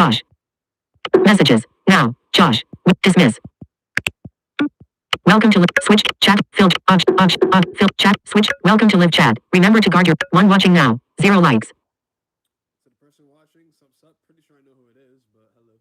Josh. Messages. Now. Josh. Dismiss. Welcome to switch chat filter chat switch. Welcome to live chat. Remember to guard your one watching now. 0 likes. So the person watching, sup, pretty sure I know who it is, but hello.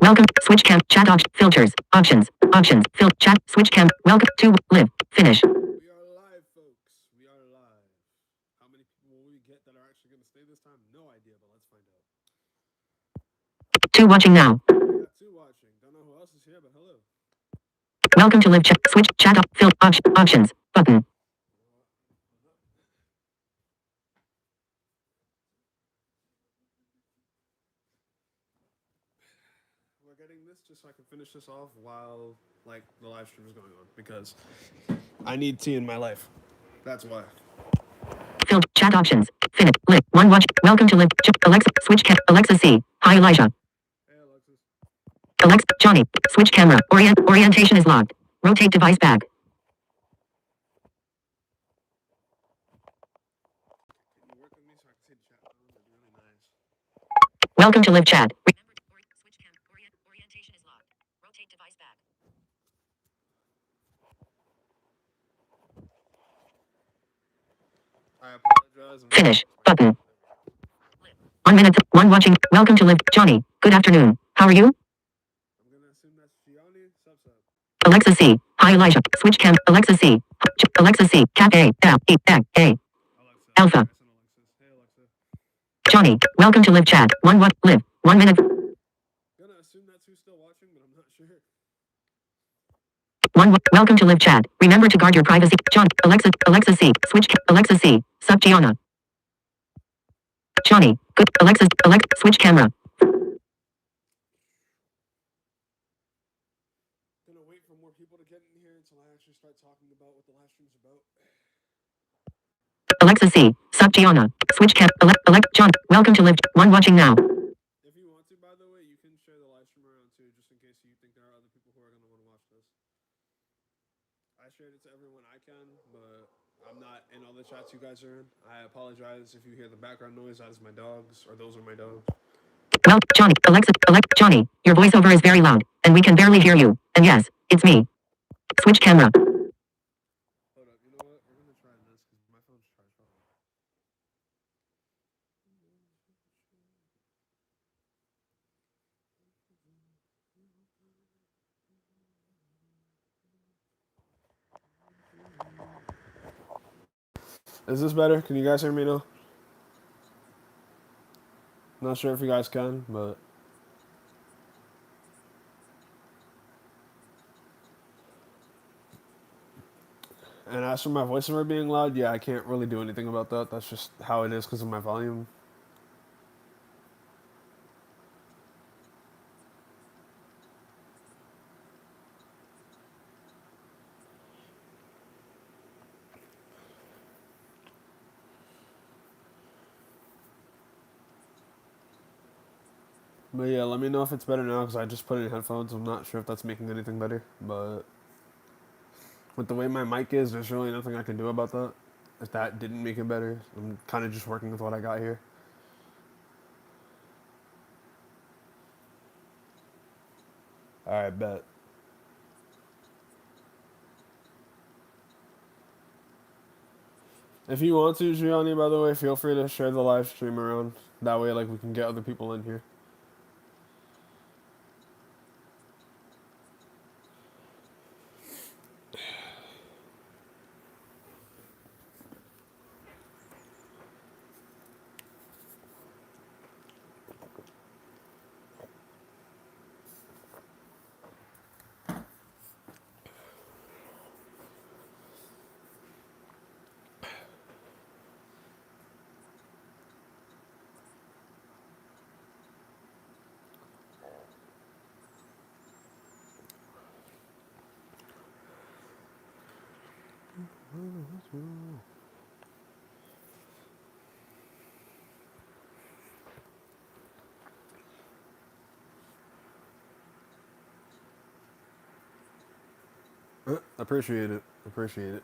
Welcome switch cam chat filters options chat switch cam. Welcome to live finish. We are live, folks. We are live. How many people will we get that are actually going to stay this time? No idea, but let's find out. 2 watching now. We got 2 watching. Don't know who else is here, but hello. Welcome to live chat switch chat options button. We're getting this just so I can finish this off while like the live stream is going on because I need tea in my life. That's why. Fill chat options. Finish. Live. One watch. Welcome to live. Alexa. Switch cam. Alexa C. Hi Elijah. Hey Alexis. Alexa. Johnny. Switch camera. Orientation is locked. Rotate device back. Can you work with me so I can see the chat? That'd be really nice. Welcome to live chat. Remember to switch cam. Orientation is locked. Rotate device back. I apologize. Finish. Button. 1 minute. 1 watching. Welcome to live. Johnny. Good afternoon. How are you? I'm gonna assume that's Gianni. Sup. Alexa C. Hi Elijah. Switch cam. Alexa C. Alexa C. Cap A. L. E. A. Alexa. Alpha. Alexis. Hey Alexa. Johnny. Welcome to live chat. 1 what? Live. 1 minute. I'm gonna assume that's who's still watching, but I'm not sure. Welcome to live chat. Remember to guard your privacy. John. Alexa C. Switch. Alexa C. Sup Gianna. Johnny. Good. Alexa. Switch camera. Gonna wait for more people to get in here until I actually start talking about what the live stream's about. Alexa C. Sup Gianna. Switch cam. John. Welcome to live. 1 watching now. If you want to, by the way, you can share the live stream around too, just in case you think there are other people who are gonna want to watch this. I shared it to everyone I can, but I'm not in all the chats you guys are in. I apologize if you hear the background noise. That is my dogs, or those are my dogs. Well, Johnny. Johnny. Your voiceover is very loud, and we can barely hear you. And yes, it's me. Switch camera. Hold up, you know what? We're gonna try this because my phone's charged off. Is this better? Can you guys hear me now? Not sure if you guys can, but and as for my voiceover being loud, yeah, I can't really do anything about that. That's just how it is because of my volume. But yeah, let me know if it's better now because I just put in headphones. I'm not sure if that's making anything better, but with the way my mic is, there's really nothing I can do about that. If that didn't make it better, I'm kind of just working with what I got here. All right, bet. If you want to, Gianni, by the way, feel free to share the live stream around. That way, like, we can get other people in here. Appreciate it. Appreciate it.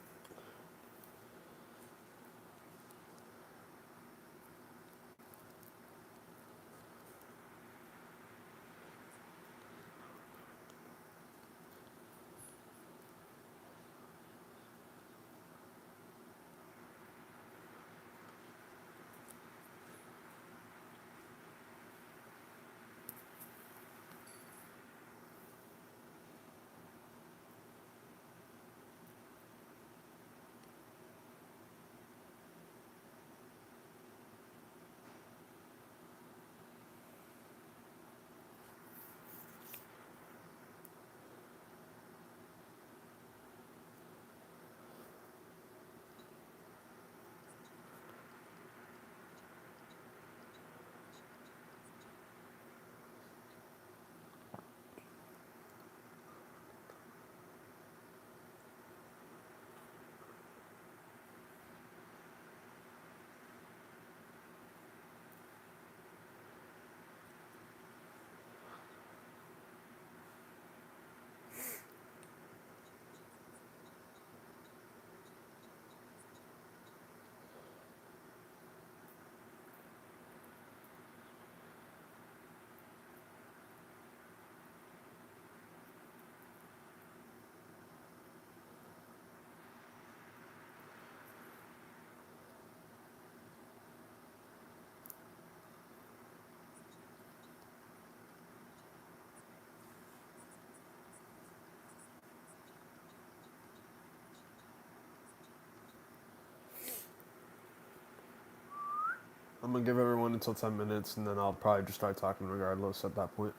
I'm gonna give everyone until 10 minutes, and then I'll probably just start talking regardless at that point.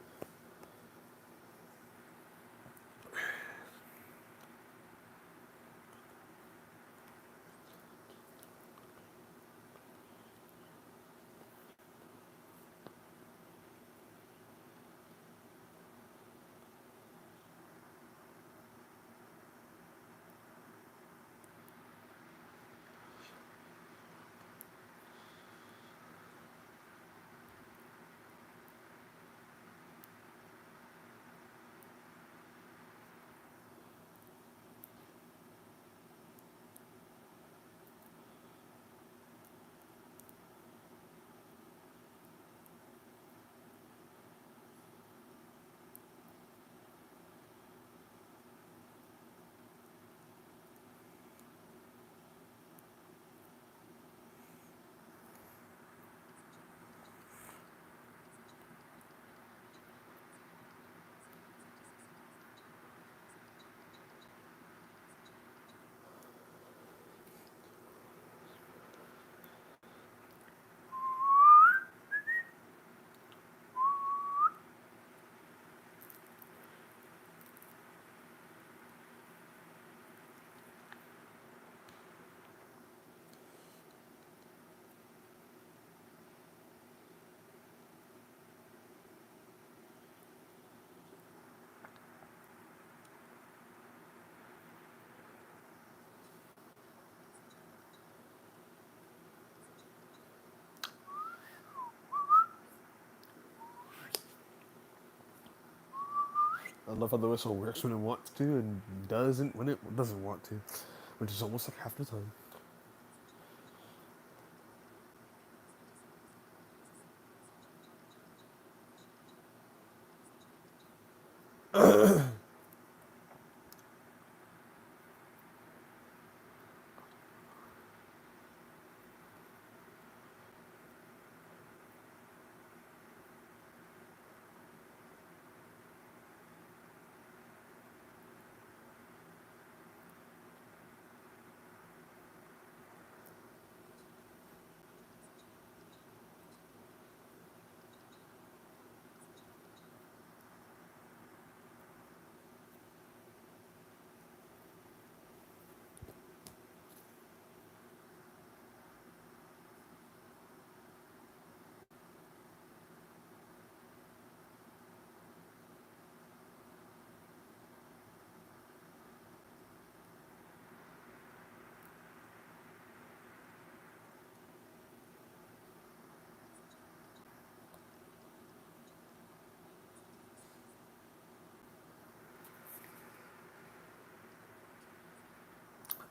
I love how the whistle works when it wants to and doesn't when it doesn't want to, which is almost like half the time.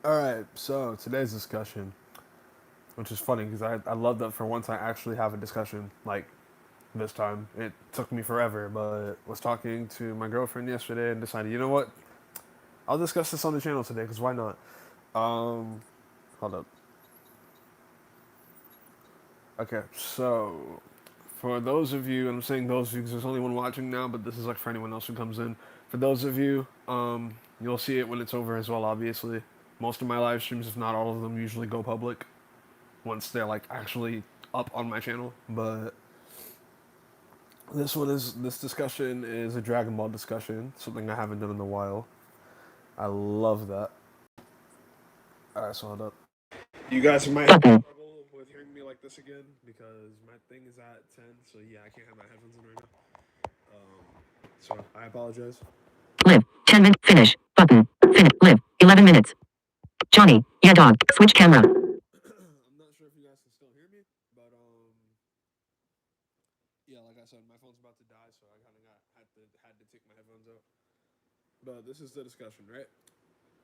All right, so today's discussion, which is funny because I love that for once I actually have a discussion like this time. It took me forever, but was talking to my girlfriend yesterday and decided, you know what, I'll discuss this on the channel today because why not? Um, Hold up. Okay, so for those of you, and I'm saying those of you because there's only one watching now, but this is like for anyone else who comes in. For those of you, you'll see it when it's over as well. Obviously, most of my live streams, if not all of them, usually go public once they're like actually up on my channel. But this discussion is a Dragon Ball discussion, something I haven't done in a while. I love that. All right, so hold up. You guys might have trouble with hearing me like this again because my thing is at 10, so yeah, I can't have my headphones in right now. So I apologize. Live. 10 minutes. Finish. Button. Live. 11 minutes. Johnny. Yeah, dog. Switch camera. I'm not sure if you guys can still hear me, but yeah, like I said, my phone's about to die, so I kind of had to take my headphones out. But this is the discussion, right?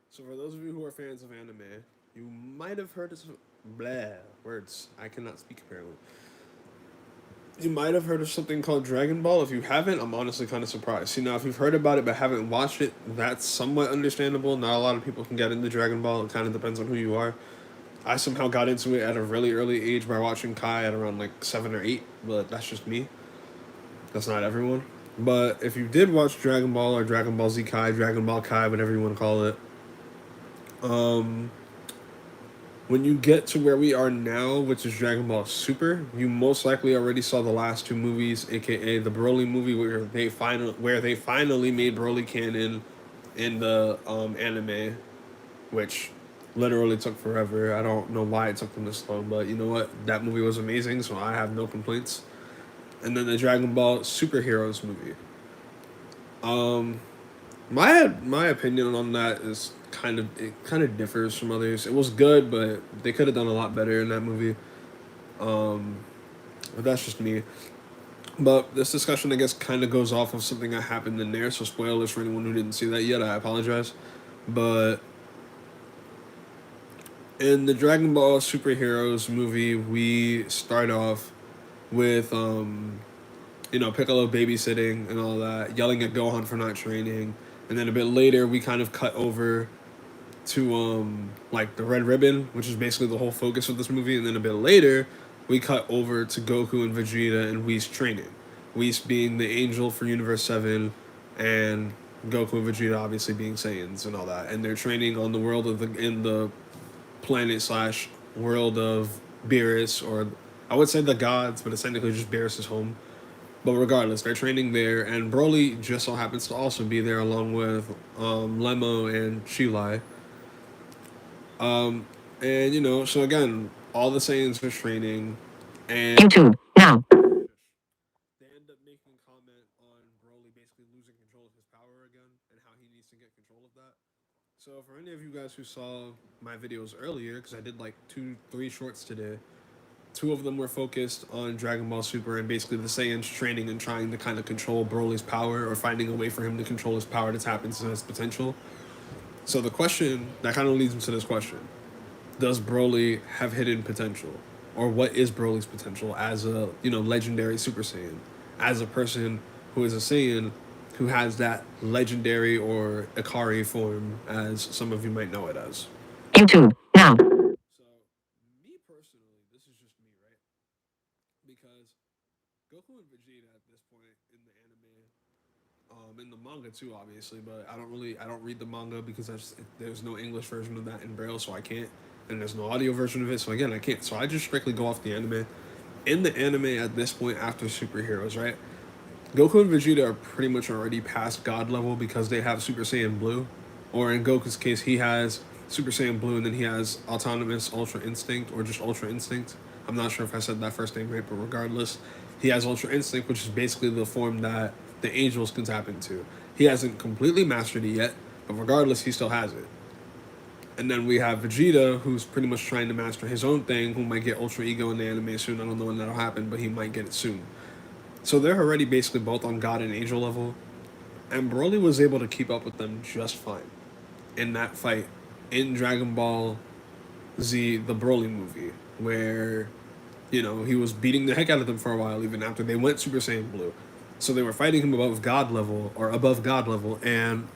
So for those of you who are fans of anime, you might have heard of blah words. I cannot speak apparently. You might have heard of something called Dragon Ball. If you haven't, I'm honestly kind of surprised. See, now if you've heard about it but haven't watched it, that's somewhat understandable. Not a lot of people can get into Dragon Ball. It kind of depends on who you are. I somehow got into it at a really early age by watching Kai at around like 7 or 8, but that's just me. That's not everyone. But if you did watch Dragon Ball or Dragon Ball Z Kai, Dragon Ball Kai, whatever you want to call it, um, when you get to where we are now, which is Dragon Ball Super, you most likely already saw the last two movies, aka the Broly movie, where they finally made Broly canon in the anime, which literally took forever. I don't know why it took them this long, but you know what? That movie was amazing, so I have no complaints. And then the Dragon Ball Superheroes movie. Um, my opinion on that is kind of differs from others. It was good, but they could have done a lot better in that movie. Um, but that's just me. But this discussion, I guess, kind of goes off of something that happened in there. So spoilers for anyone who didn't see that yet. I apologize. But in the Dragon Ball Superheroes movie, we start off with Piccolo babysitting and all that, yelling at Gohan for not training, and then a bit later we kind of cut over to like the Red Ribbon, which is basically the whole focus of this movie, and then a bit later we cut over to Goku and Vegeta and Whis training. Whis being the angel for Universe 7 and Goku and Vegeta obviously being Saiyans and all that. And they're training on the world of the planet slash world of Beerus, or I would say the gods, but it's technically just Beerus' home. But regardless, they're training there, and Broly just so happens to also be there along with Lemo and Chilai. Um, and so again, all the Saiyans are training, and YouTube. Now. they end up making a comment on Broly basically losing control of his power again and how he needs to get control of that. So for any of you guys who saw my videos earlier, because I did like 3 shorts today, 2 of them were focused on Dragon Ball Super and basically the Saiyans training and trying to kind of control Broly's power or finding a way for him to control his power to tap into his potential. So the question that kind of leads into this question: does Broly have hidden potential, or what is Broly's potential as a legendary Super Saiyan, as a person who is a Saiyan who has that legendary or Ikari form, as some of you might know it as? YouTube. Now. So, me personally, this is just me, right? Because Goku and Vegeta at this point in the anime, in the manga too, obviously, but I don't read the manga because there's no English version of that in Braille, so I can't, and there's no audio version of it, so again, I can't. So I just strictly go off the anime. In the anime at this point, after superheroes, right? Goku and Vegeta are pretty much already past God level because they have Super Saiyan Blue, or in Goku's case, he has Super Saiyan Blue, and then he has Autonomous Ultra Instinct, or just Ultra Instinct. I'm not sure if I said that first name right, but regardless, he has Ultra Instinct, which is basically the form that the angels can tap into. He hasn't completely mastered it yet, but regardless, he still has it. And then we have Vegeta, who's pretty much trying to master his own thing, who might get Ultra Ego in the anime soon. I don't know when that'll happen, but he might get it soon. So they're already basically both on God and Angel level, and Broly was able to keep up with them just fine in that fight in Dragon Ball Z, the Broly movie, where he was beating the heck out of them for a while, even after they went Super Saiyan Blue. So they were fighting him above God level, or above God level, and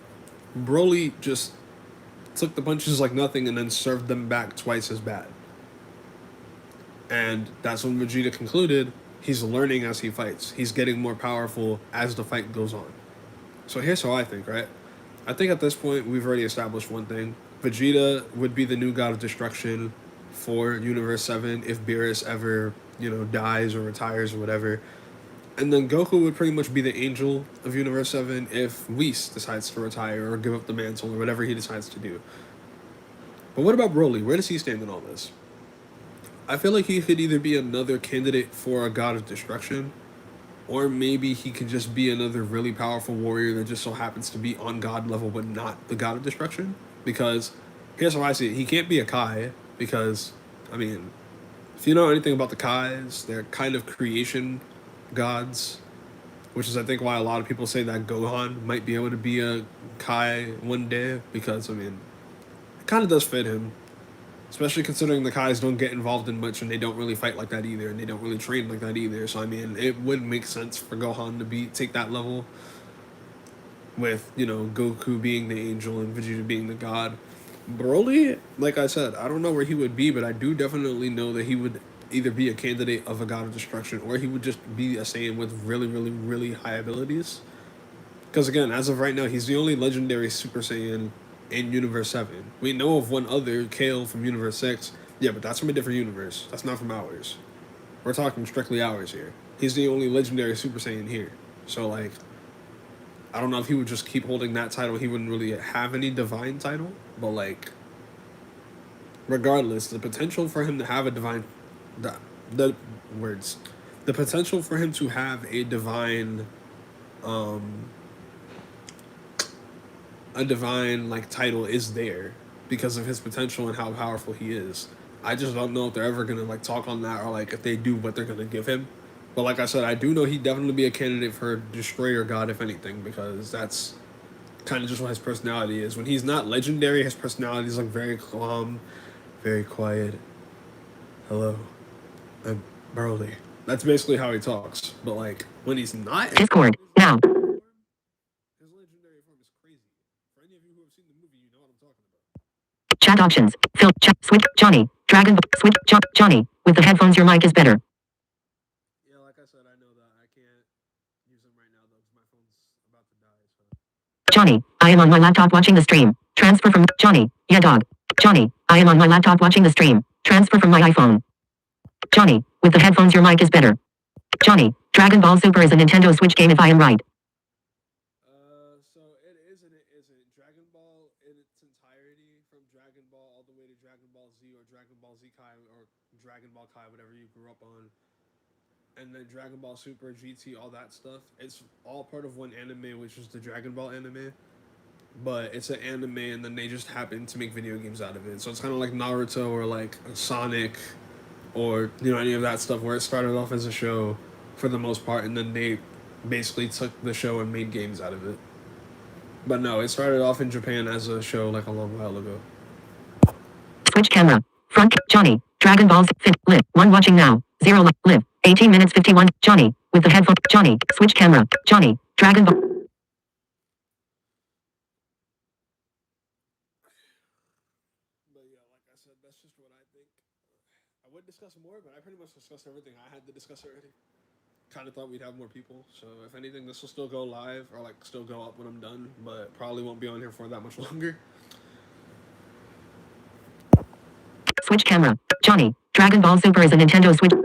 Broly just took the punches like nothing and then served them back twice as bad. And that's when Vegeta concluded he's learning as he fights. He's getting more powerful as the fight goes on. So here's how I think, right? I think at this point we've already established one thing. Vegeta would be the new god of destruction for Universe 7 if Beerus ever, dies or retires or whatever. And then Goku would pretty much be the angel of Universe 7 if Whis decides to retire or give up the mantle or whatever he decides to do. But what about Broly? Where does he stand in all this? I feel like he could either be another candidate for a god of destruction, or maybe he could just be another really powerful warrior that just so happens to be on god level but not the god of destruction. Because here's how I see it. He can't be a Kai because, if you know anything about the Kais, they're kind of creation gods, which is I think why a lot of people say that Gohan might be able to be a Kai one day, because it kind of does fit him, especially considering the Kais don't get involved in much and they don't really fight like that either, and they don't really train like that either. So it would make sense for Gohan to take that level, with Goku being the angel and Vegeta being the god. Broly, like I said, I don't know where he would be, but I do definitely know that he would either be a candidate of a god of destruction, or he would just be a Saiyan with really, really, really high abilities. Because again, as of right now, he's the only legendary Super Saiyan in Universe 7. We know of one other, Kale from Universe 6, Yeah, but that's from a different universe. That's not from ours. We're talking strictly ours here. He's the only legendary Super Saiyan here. So like, I don't know if he would just keep holding that title. He wouldn't really have any divine title, but like, regardless, the potential for him to have a divine, the words, the potential for him to have um, a divine like title is there because of his potential and how powerful he is. I just don't know if they're ever gonna like talk on that or like if they do what they're gonna give him. But like I said, I do know he'd definitely be a candidate for Destroyer God if anything because that's kind of just what his personality is. When he's not legendary, his personality is like very calm, very quiet. Hello, I'm Broly. That's basically how he talks. But like when he's not in Discord. Now. his legendary form is crazy. For any of you who have seen the movie, you know what I'm talking about. Chat options. Phil. Chat. Switch. Johnny. Dragon. Switch. Johnny. With the headphones, your mic is better. Yeah, like I said, I know that I can't use them right now though because my phone's about to die. So. Johnny. I am on my laptop watching the stream. Transfer from Johnny. Yeah, dog. Johnny. I am on my laptop watching the stream. Transfer from my iPhone. Johnny. With the headphones, your mic is better. Johnny. Dragon Ball Super is a Nintendo Switch game if I am right. So it is and it isn't. Dragon Ball in its entirety, from Dragon Ball all the way to Dragon Ball Z or Dragon Ball Z Kai or Dragon Ball Kai, whatever you grew up on, and then Dragon Ball Super, GT, all that stuff. It's all part of one anime, which is the Dragon Ball anime. But it's an anime, and then they just happen to make video games out of it. So it's kind of like Naruto or like Sonic, or any of that stuff, where it started off as a show for the most part, and then they basically took the show and made games out of it. But no, it started off in Japan as a show like a long while ago. Switch camera. Front. Johnny. Dragon Balls. Live. 1 watching now. 0 live. 18 minutes 51. Johnny. With the headphone. Johnny. Switch camera. Johnny. Dragon Ball. But yeah, like I said, that's just what I think. I would discuss more, but I pretty much discussed everything I had to discuss already. Kind of thought we'd have more people, so if anything, this will still go live or like still go up when I'm done, but probably won't be on here for that much longer. Switch camera. Johnny. Dragon Ball Super is a Nintendo Switch.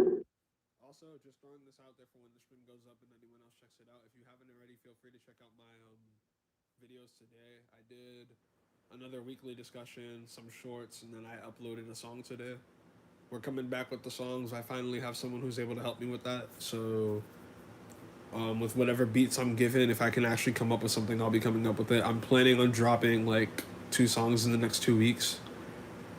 Also, just throwing this out there for when the stream goes up and anyone else checks it out. If you haven't already, feel free to check out my videos today. I did another weekly discussion, some shorts, and then I uploaded a song today. We're coming back with the songs. I finally have someone who's able to help me with that. So, with whatever beats I'm given, if I can actually come up with something, I'll be coming up with it. I'm planning on dropping like 2 songs in the next 2 weeks.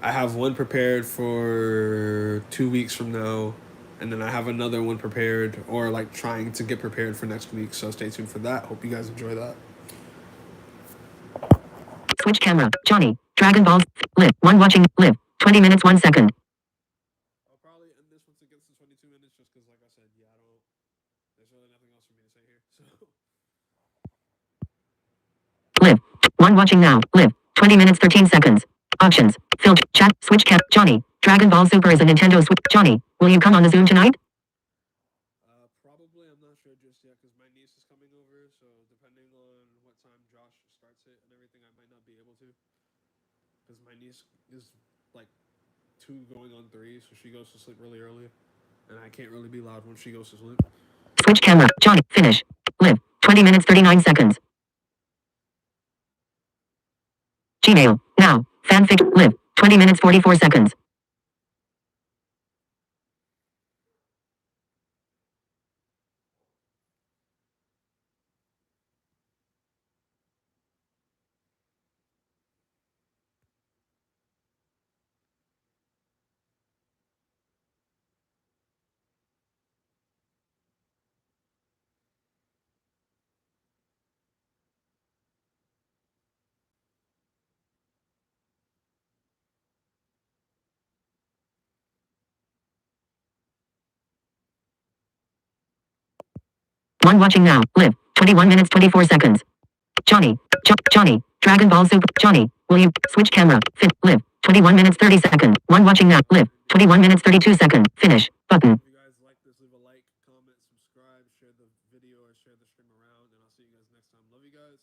I have one prepared for 2 weeks from now, and then I have another one prepared or like trying to get prepared for next week. So stay tuned for that. Hope you guys enjoy that. Switch camera. Johnny. Dragon Balls. Live. 1 watching. Live. 20 minutes 1 second. I'll probably end this once it gets to 22 minutes, just because, like I said, yeah, I don't. There's really nothing else for me to say here. So. Live. 1 watching now. Live. 20 minutes 13 seconds. Options. Filter. Chat. Switch cap. Johnny. Dragon Ball Super is a Nintendo Switch. Johnny. Will you come on the Zoom tonight? Probably. I'm not sure just yet because my niece is coming over. So depending on what time Josh starts it and everything, I might not be able to. Because my niece is like 2 going on 3, so she goes to sleep really early, and I can't really be loud when she goes to sleep. Switch camera. Johnny. Finish. Live. 20 minutes 39 seconds. Gmail. Now. Fanfic. Live. 20 minutes 44 seconds. One watching now. Live. 21 minutes 24 seconds. Johnny. Johnny. Dragon Ball Super. Johnny. Will you switch camera? Live. 21 minutes 30 seconds. One watching now. Live. 21 minutes 32 seconds. Finish. Button. If you guys like this, leave a like, comment, subscribe, share the video, or share the stream around, and I'll see you guys next time. Love you guys.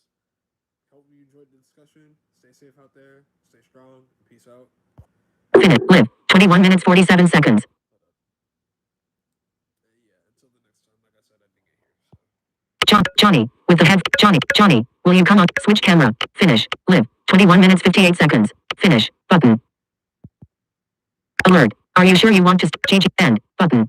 Hope you enjoyed the discussion. Stay safe out there. Stay strong. Peace out. Finish. Live. 21 minutes 47 seconds. Yeah, until the next time. Like I said, I didn't get here. Johnny, with the head. Johnny, will you come on? Switch camera. Finish. Live. 21 minutes 58 seconds. Finish. Button. Alert. Are you sure you want to GG end? Button.